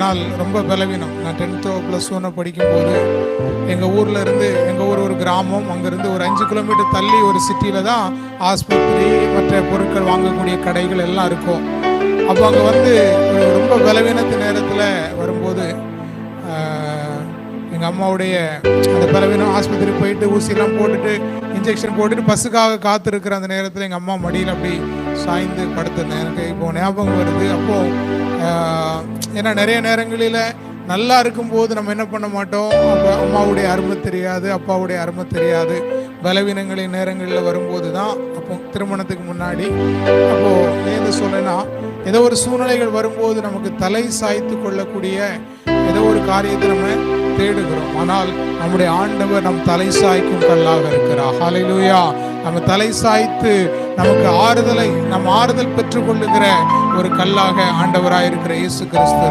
ஆனால் ரொம்ப பலவீனம். நான் 10th +1 படிக்கும்போது எங்கள் ஊரில் இருந்து, எங்கள் ஊர் ஒரு கிராமம், அங்கேருந்து ஒரு 5 கிலோமீட்டர் தள்ளி ஒரு சிட்டியில் தான் ஆஸ்பத்திரி, மற்ற பொருட்கள் வாங்கக்கூடிய கடைகள் எல்லாம் இருக்கும். அப்போ அங்கே வந்து ரொம்ப பலவீனத்து நேரத்தில் வரும்போது எங்கள் அம்மாவுடைய அந்த பலவீனம், ஆஸ்பத்திரி போயிட்டு ஊசியெல்லாம் போட்டுட்டு இன்ஜெக்ஷன் போட்டுட்டு பஸ்ஸுக்காக காத்திருக்கிற அந்த நேரத்தில் எங்கள் அம்மா மடியில் அப்படி சாய்ந்து படுத்திருந்தேன். எனக்கு இப்போ ஞாபகம் வருது. அப்போது ஏன்னா நிறைய நேரங்களில் நல்லா இருக்கும்போது நம்ம என்ன பண்ண மாட்டோம், அப்போ அம்மாவுடைய அருமை தெரியாது, அப்பாவுடைய அருமை தெரியாது. பலவீனங்களின் நேரங்களில் வரும்போது தான், அப்போ திருமணத்துக்கு முன்னாடி, அப்போது ஏது சொல்லனா, ஏதோ ஒரு சூழ்நிலைகள் வரும்போது நமக்கு தலை சாய்த்து கொள்ளக்கூடிய ஏதோ ஒரு காரியத்தை நம்ம தேடுகிறோம். ஆனால் நம்முடைய ஆண்டவர் நம் தலை சாய்க்கும் கல்லாக இருக்கிறார். ஹல்லேலூயா. நம்ம தலை சாய்த்து நமக்கு ஆறுதல் பெற்றுக்கொள்ளுகிற ஒரு கல்லாக ஆண்டவராயிருக்கிற இயேசு கிறிஸ்து